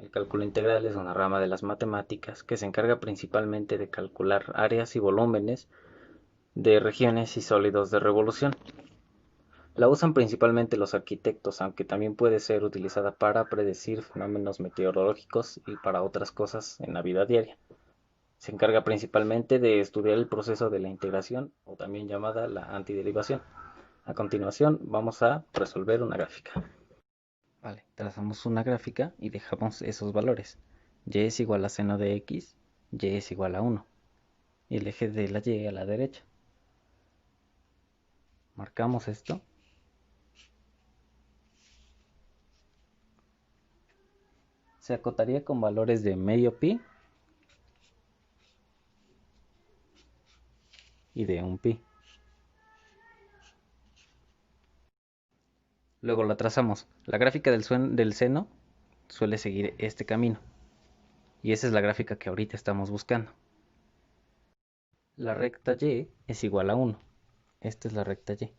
El cálculo integral es una rama de las matemáticas que se encarga principalmente de calcular áreas y volúmenes de regiones y sólidos de revolución. La usan principalmente los arquitectos, aunque también puede ser utilizada para predecir fenómenos meteorológicos y para otras cosas en la vida diaria. Se encarga principalmente de estudiar el proceso de la integración, o también llamada la antiderivación. A continuación vamos a resolver una gráfica. Vale, trazamos una gráfica y dejamos esos valores. Y es igual a seno de x, y es igual a 1. Y el eje de la y a la derecha. Marcamos esto. Se acotaría con valores de medio pi y de un pi. Luego la trazamos. La gráfica del seno suele seguir este camino. Y esa es la gráfica que ahorita estamos buscando. La recta y es igual a 1. Esta es la recta y.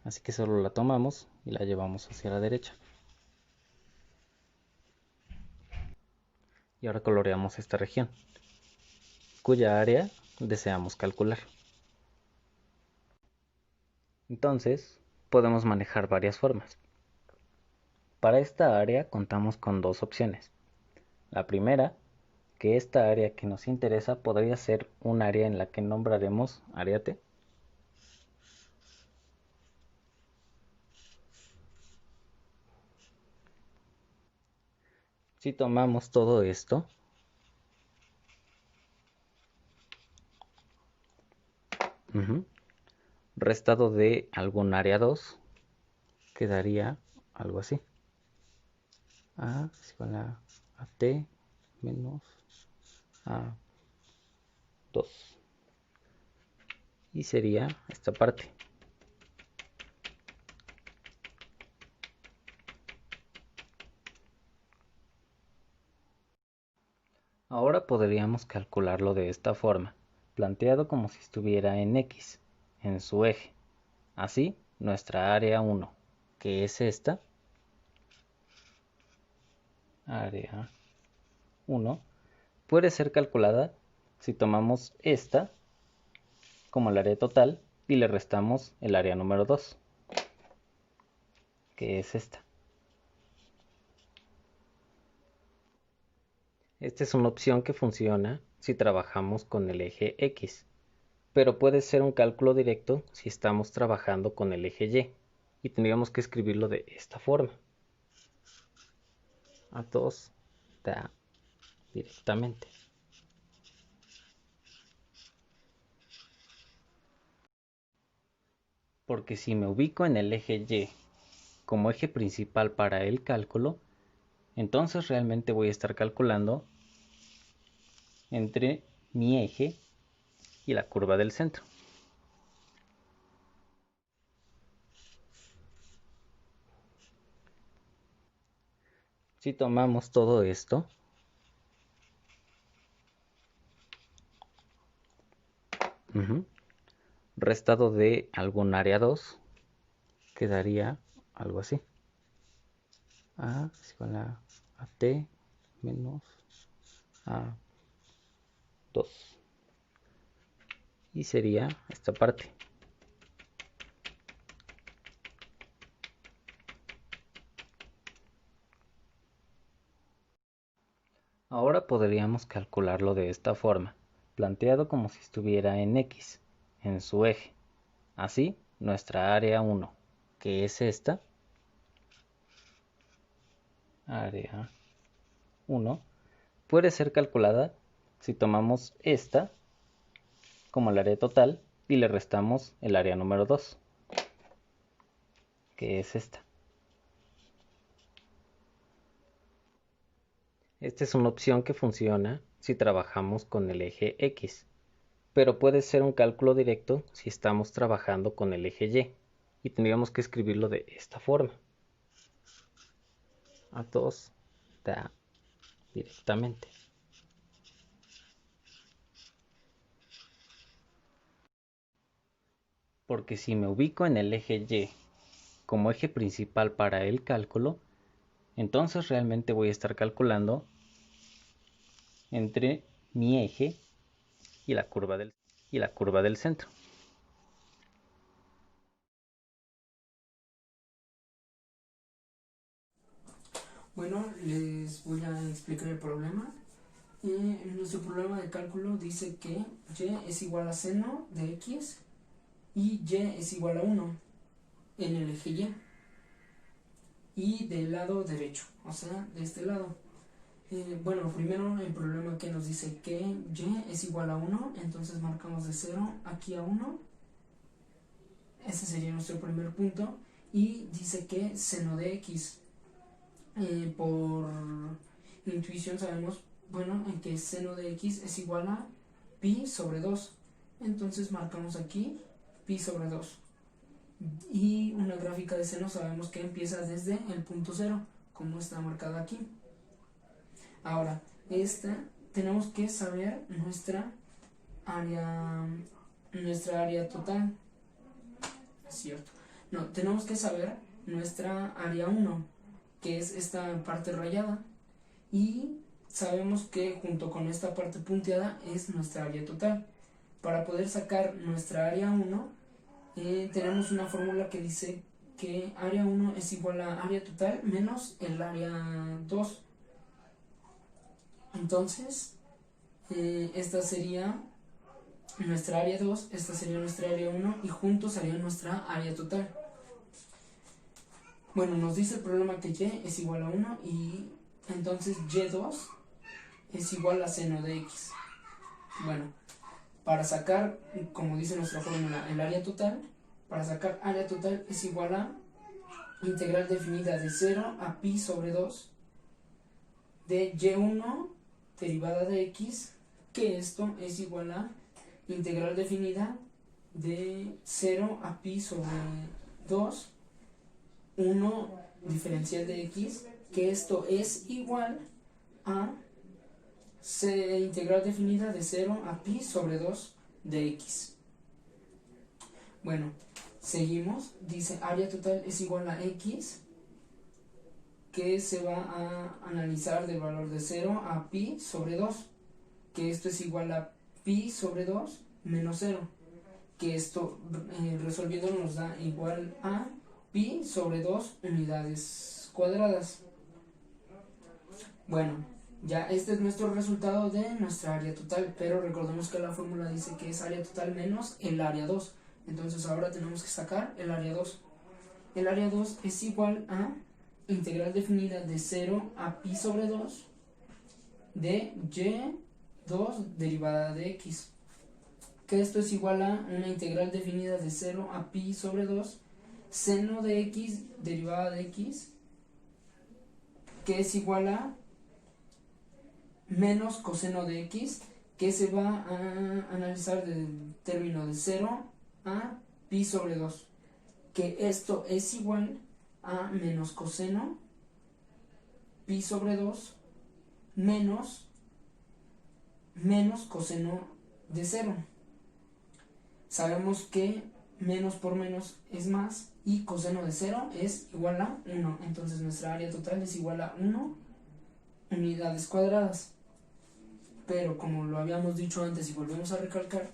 Así que solo la tomamos y la llevamos hacia la derecha. Y ahora coloreamos esta región, cuya área deseamos calcular. Entonces, podemos manejar varias formas. Para esta área contamos con dos opciones. La primera, que esta área que nos interesa podría ser un área en la que nombraremos área T. Si tomamos todo esto, restado de algún área 2, quedaría algo así. A es igual a T menos A 2. Y sería esta parte. Ahora podríamos calcularlo de esta forma, planteado como si estuviera en X, en su eje. Así, nuestra área 1, que es esta, área 1, puede ser calculada si tomamos esta como el área total y le restamos el área número 2, que es esta. Esta es una opción que funciona si trabajamos con el eje X, pero puede ser un cálculo directo si estamos trabajando con el eje Y, y tendríamos que escribirlo de esta forma. A 2 da directamente. Porque si me ubico en el eje Y como eje principal para el cálculo, entonces realmente voy a estar calculando entre mi eje y la curva del centro. Si tomamos todo esto, restado de algún área 2, quedaría algo así. A es igual a T menos A 2. Y sería esta parte. Ahora podríamos calcularlo de esta forma, planteado como si estuviera en X, en su eje. Así, nuestra área 1, que es esta, área 1, puede ser calculada si tomamos esta como el área total y le restamos el área número 2, que es esta. Esta es una opción que funciona si trabajamos con el eje X, pero puede ser un cálculo directo si estamos trabajando con el eje Y, y tendríamos que escribirlo de esta forma. A 2 da directamente. Porque si me ubico en el eje Y como eje principal para el cálculo, Entonces realmente voy a estar calculando entre mi eje y la curva del centro. Bueno, les voy a explicar el problema. Nuestro problema de cálculo dice que y es igual a seno de x y es igual a 1 en el eje y del lado derecho, o sea, de este lado. Bueno, primero el problema que nos dice que y es igual a 1, entonces marcamos de 0 aquí a 1. Ese sería nuestro primer punto. Y dice que seno de x, por intuición sabemos, bueno, en que seno de x es igual a pi sobre 2. Entonces marcamos aquí pi sobre 2. Y una gráfica de seno sabemos que empieza desde el punto 0, como está marcada aquí. Ahora, tenemos que saber nuestra área total. ¿Es cierto? No, tenemos que saber nuestra área 1, que es esta parte rayada. Y sabemos que junto con esta parte punteada es nuestra área total. Para poder sacar nuestra área 1, tenemos una fórmula que dice que área 1 es igual a área total menos el área 2. Entonces, esta sería nuestra área 2, esta sería nuestra área 1 y juntos harían nuestra área total. Bueno, nos dice el problema que y es igual a 1 y entonces y2 es igual a seno de x. Bueno, para sacar, como dice nuestra fórmula, el área total, para sacar área total es igual a integral definida de 0 a pi sobre 2 de y1 derivada de x, que esto es igual a integral definida de 0 a pi sobre 2, 1 diferencial de x, que esto es igual a integral definida de 0 a pi sobre 2 de x. Bueno, seguimos. Dice área total es igual a x, que se va a analizar del valor de 0 a pi sobre 2, que esto es igual a pi sobre 2 menos 0, que esto resolviendo nos da igual a pi sobre 2 unidades cuadradas. Bueno, ya este es nuestro resultado de nuestra área total, pero recordemos que la fórmula dice que es área total menos el área 2. Entonces ahora tenemos que sacar el área 2. El área 2 es igual a integral definida de 0 a pi sobre 2 de y2 derivada de x, que esto es igual a una integral definida de 0 a pi sobre 2 seno de x derivada de x, que es igual a menos coseno de x, que se va a analizar del término de 0 a pi sobre 2, que esto es igual a menos coseno pi sobre 2 menos coseno de 0. Sabemos que menos por menos es más y coseno de 0 es igual a 1. Entonces nuestra área total es igual a 1 unidades cuadradas. Pero como lo habíamos dicho antes y volvemos a recalcar,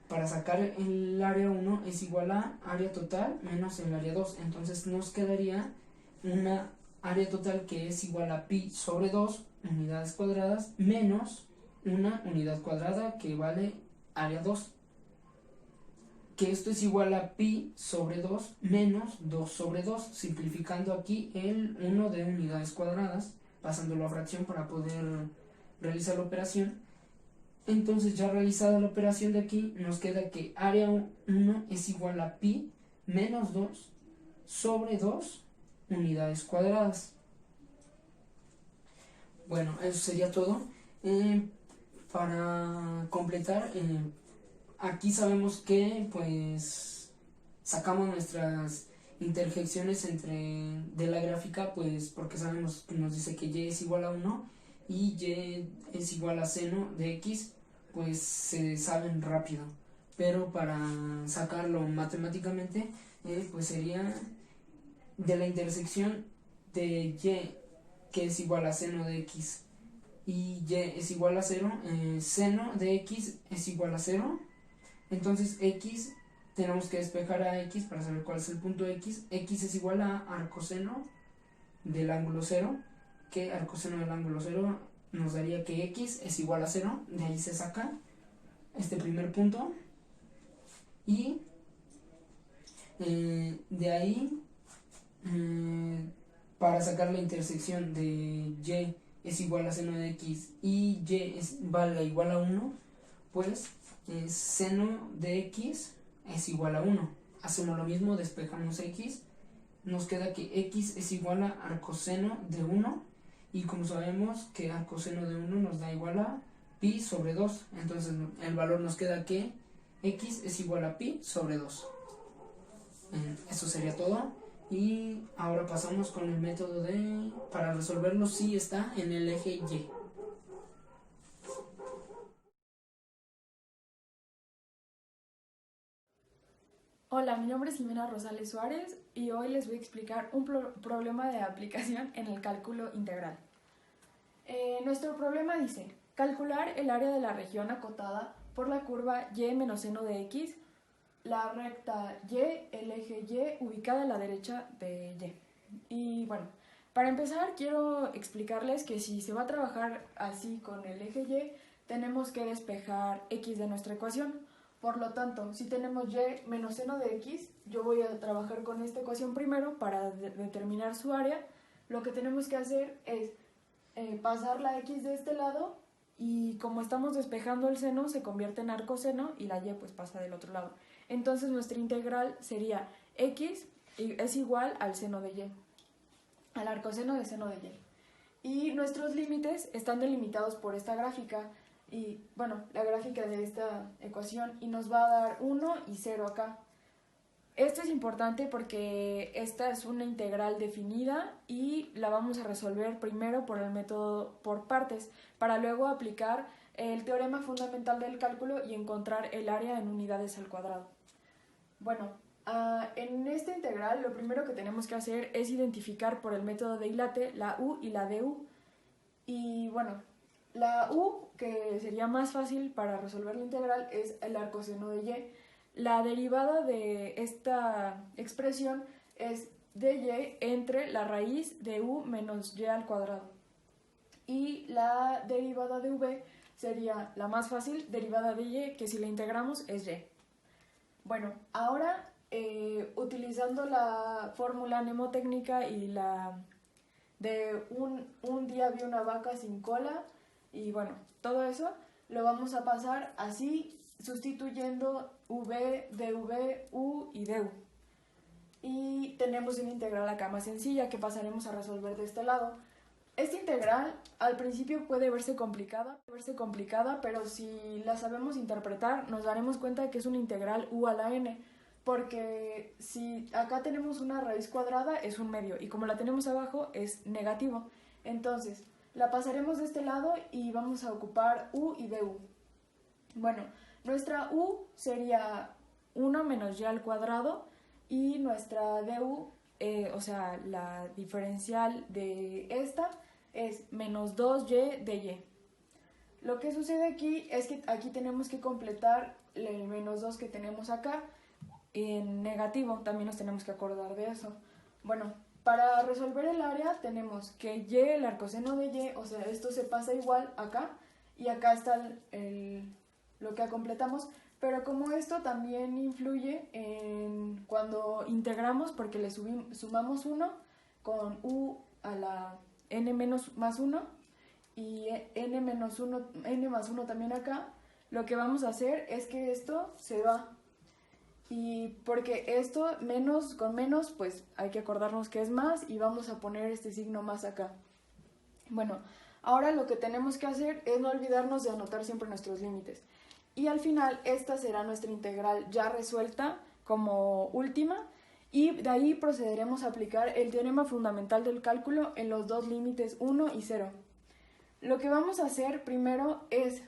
para sacar el área 1 es igual a área total menos el área 2. Entonces nos quedaría una área total que es igual a pi sobre 2 unidades cuadradas menos una unidad cuadrada que vale área 2, que esto es igual a pi sobre 2 menos 2 sobre 2, simplificando aquí el 1 de unidades cuadradas, pasándolo a fracción para poder realizar la operación. Entonces, ya realizada la operación de aquí, nos queda que área 1 es igual a pi menos 2 sobre 2 unidades cuadradas. Bueno, eso sería todo. Para completar, aquí sabemos que pues sacamos nuestras interjecciones de la gráfica, pues porque sabemos que nos dice que y es igual a 1 y y es igual a seno de x, pues se saben rápido. Pero para sacarlo matemáticamente, pues sería de la intersección de y que es igual a seno de x y y es igual a 0, seno de x es igual a 0, entonces x tenemos que despejar a x para saber cuál es el punto x. X es igual a arcoseno del ángulo 0, que arcoseno del ángulo 0 nos daría que x es igual a 0, de ahí se saca este primer punto, y de ahí para sacar la intersección de y es igual a seno de x y y vale igual a 1, pues seno de x es igual a 1. Hacemos lo mismo, despejamos x, nos queda que x es igual a arcoseno de 1, y como sabemos que arcoseno de 1 nos da igual a pi sobre 2, entonces el valor nos queda que x es igual a pi sobre 2. Eso sería todo, y ahora pasamos con el método para resolverlo si está en el eje y. Hola, mi nombre es Jimena Rosales Suárez y hoy les voy a explicar un problema de aplicación en el cálculo integral. Nuestro problema dice, calcular el área de la región acotada por la curva y menos seno de x, la recta y, el eje y ubicada a la derecha de y. Y bueno, para empezar quiero explicarles que si se va a trabajar así con el eje y, tenemos que despejar x de nuestra ecuación. Por lo tanto, si tenemos y menos seno de x, yo voy a trabajar con esta ecuación primero para determinar su área. Lo que tenemos que hacer es pasar la x de este lado, y como estamos despejando el seno, se convierte en arcoseno y la y pues pasa del otro lado. Entonces nuestra integral sería x es igual al seno de y, al arcoseno de seno de y. Y nuestros límites están delimitados por esta gráfica, y bueno, la gráfica de esta ecuación, y nos va a dar 1 y 0 acá. Esto es importante porque esta es una integral definida y la vamos a resolver primero por el método por partes, para luego aplicar el teorema fundamental del cálculo y encontrar el área en unidades al cuadrado. Bueno, en esta integral lo primero que tenemos que hacer es identificar por el método de dilate la u y la du. Y bueno, la u, que sería más fácil para resolver la integral, es el arcoseno de y. La derivada de esta expresión es dy entre la raíz de u menos y al cuadrado. Y la derivada de v sería la más fácil, derivada de y, que si la integramos es y. Bueno, ahora utilizando la fórmula mnemotécnica y la de un día vi una vaca sin cola, y bueno, todo eso lo vamos a pasar así, sustituyendo v, dv, u y du. Y tenemos una integral acá más sencilla que pasaremos a resolver de este lado. Esta integral al principio puede verse complicada, pero si la sabemos interpretar nos daremos cuenta de que es una integral u a la n, porque si acá tenemos una raíz cuadrada es un medio, y como la tenemos abajo es negativo. Entonces la pasaremos de este lado y vamos a ocupar u y du. Bueno, nuestra u sería 1 menos y al cuadrado, y nuestra du, o sea, la diferencial de esta, es menos 2y de y. Lo que sucede aquí es que aquí tenemos que completar el menos 2 que tenemos acá en negativo, también nos tenemos que acordar de eso. Bueno, para resolver el área tenemos que y, el arcoseno de y, o sea, esto se pasa igual acá, y acá está lo que completamos, pero como esto también influye en cuando integramos, porque le sumamos 1 con u a la n menos más 1 y n menos 1, n más 1 también acá, lo que vamos a hacer es que esto se va. Y porque esto menos con menos, pues hay que acordarnos que es más, y vamos a poner este signo más acá. Bueno, ahora lo que tenemos que hacer es no olvidarnos de anotar siempre nuestros límites. Y al final esta será nuestra integral ya resuelta como última, y de ahí procederemos a aplicar el teorema fundamental del cálculo en los dos límites 1 y 0. Lo que vamos a hacer primero es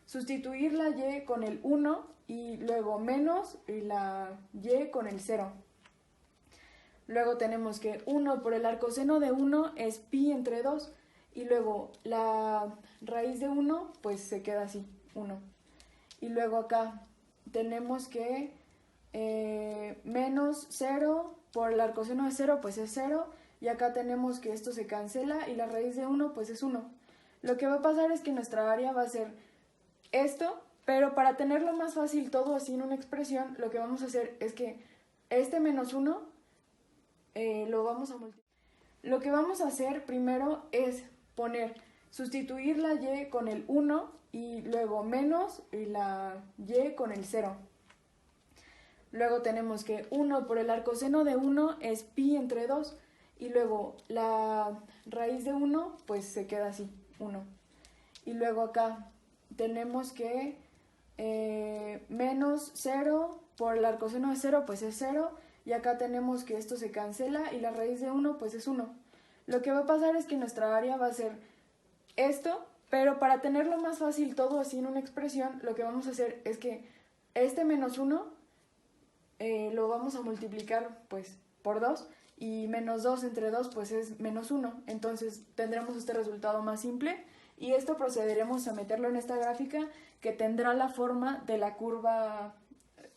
sustituir la y con el 1 y luego menos y la y con el 0. Luego tenemos que 1 por el arcoseno de 1 es pi entre 2. Y luego la raíz de 1 pues se queda así, 1. Y luego acá tenemos que menos 0 por el arcoseno de 0 pues es 0. Y acá tenemos que esto se cancela y la raíz de 1 pues es 1. Lo que va a pasar es que nuestra área va a ser esto, pero para tenerlo más fácil todo así en una expresión, lo que vamos a hacer es que este menos 1 lo vamos a multiplicar. Lo que vamos a hacer primero es sustituir la y con el 1 y luego menos y la y con el 0. Luego tenemos que 1 por el arcoseno de 1 es pi entre 2 y luego la raíz de 1 pues se queda así, 1. Y luego acá tenemos que menos 0 por el arcoseno de 0 pues es 0 y acá tenemos que esto se cancela y la raíz de 1 pues es 1. Lo que va a pasar es que nuestra área va a ser esto, pero para tenerlo más fácil todo así en una expresión, lo que vamos a hacer es que este menos 1 lo vamos a multiplicar pues por 2 y menos 2 entre 2 pues es menos 1. Entonces tendremos este resultado más simple y esto procederemos a meterlo en esta gráfica que tendrá la forma de la curva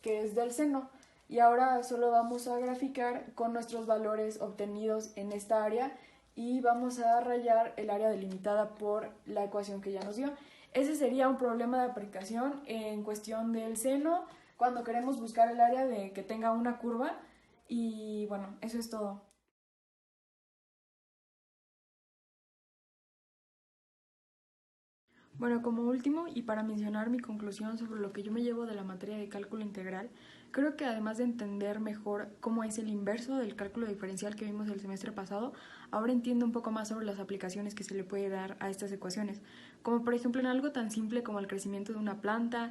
que es del seno. Y ahora solo vamos a graficar con nuestros valores obtenidos en esta área y vamos a rayar el área delimitada por la ecuación que ya nos dio. Ese sería un problema de aplicación en cuestión del seno cuando queremos buscar el área de que tenga una curva. Y bueno, eso es todo. Bueno, como último, y para mencionar mi conclusión sobre lo que yo me llevo de la materia de cálculo integral, creo que además de entender mejor cómo es el inverso del cálculo diferencial que vimos el semestre pasado, ahora entiendo un poco más sobre las aplicaciones que se le puede dar a estas ecuaciones, como por ejemplo en algo tan simple como el crecimiento de una planta,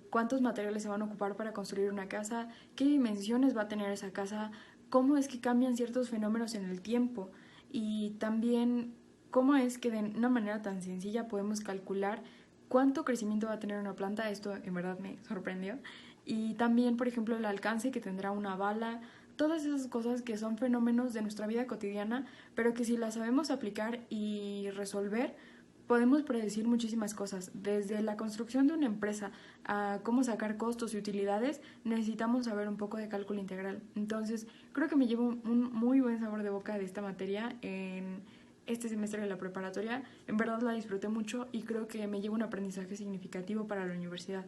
cuántos materiales se van a ocupar para construir una casa, qué dimensiones va a tener esa casa, cómo es que cambian ciertos fenómenos en el tiempo y también cómo es que de una manera tan sencilla podemos calcular cuánto crecimiento va a tener una planta. Esto en verdad me sorprendió. Y también, por ejemplo, el alcance que tendrá una bala, todas esas cosas que son fenómenos de nuestra vida cotidiana, pero que si las sabemos aplicar y resolver, podemos predecir muchísimas cosas. Desde la construcción de una empresa a cómo sacar costos y utilidades, necesitamos saber un poco de cálculo integral. Entonces, creo que me llevo un muy buen sabor de boca de esta materia en este semestre de la preparatoria. En verdad la disfruté mucho y creo que me llevo un aprendizaje significativo para la universidad.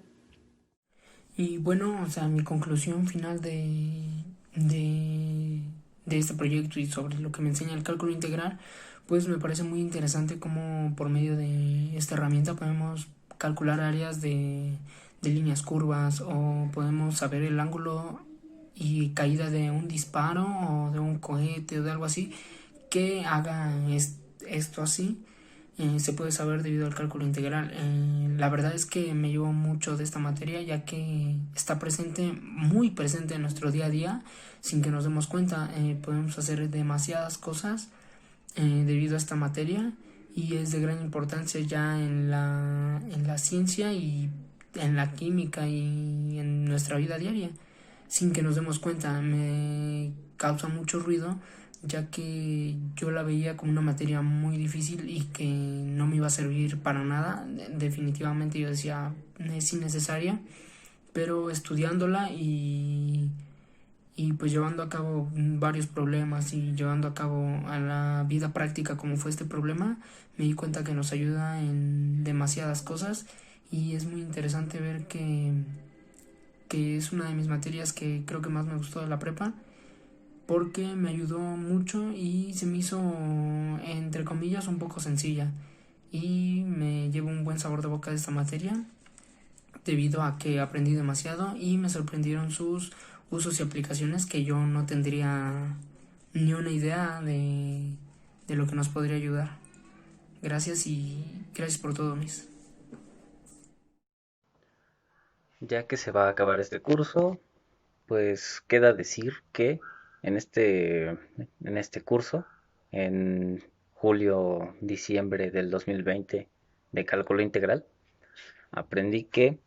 Y bueno, o sea, mi conclusión final de este proyecto y sobre lo que me enseña el cálculo integral, pues me parece muy interesante cómo por medio de esta herramienta podemos calcular áreas de líneas curvas o podemos saber el ángulo y caída de un disparo o de un cohete o de algo así que haga esto así. Se puede saber debido al cálculo integral. La verdad es que me llevo mucho de esta materia ya que está presente, muy presente en nuestro día a día sin que nos demos cuenta. Podemos hacer demasiadas cosas debido a esta materia y es de gran importancia ya en la ciencia y en la química y en nuestra vida diaria sin que nos demos cuenta. Me causa mucho ruido ya que yo la veía como una materia muy difícil y que no me iba a servir para nada. Definitivamente yo decía es innecesaria, pero estudiándola y pues llevando a cabo varios problemas y llevando a cabo a la vida práctica como fue este problema, me di cuenta que nos ayuda en demasiadas cosas y es muy interesante ver que es una de mis materias que creo que más me gustó de la prepa porque me ayudó mucho y se me hizo, entre comillas, un poco sencilla. Y me llevo un buen sabor de boca de esta materia debido a que aprendí demasiado y me sorprendieron sus usos y aplicaciones que yo no tendría ni una idea de lo que nos podría ayudar. Gracias y gracias por todo, Miss. Ya que se va a acabar este curso, pues queda decir que en este curso, en julio-diciembre del 2020 de cálculo integral, aprendí que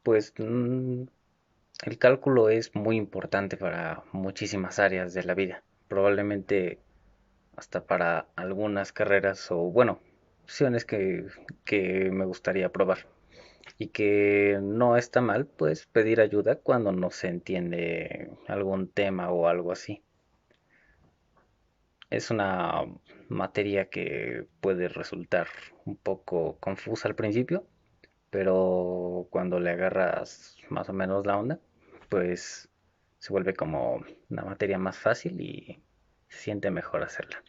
pues el cálculo es muy importante para muchísimas áreas de la vida. probablemente hasta para algunas carreras o bueno, opciones que me gustaría probar. Y que no está mal, pues pedir ayuda cuando no se entiende algún tema o algo así. Es una materia que puede resultar un poco confusa al principio, pero cuando le agarras más o menos la onda, pues se vuelve como una materia más fácil y se siente mejor hacerla.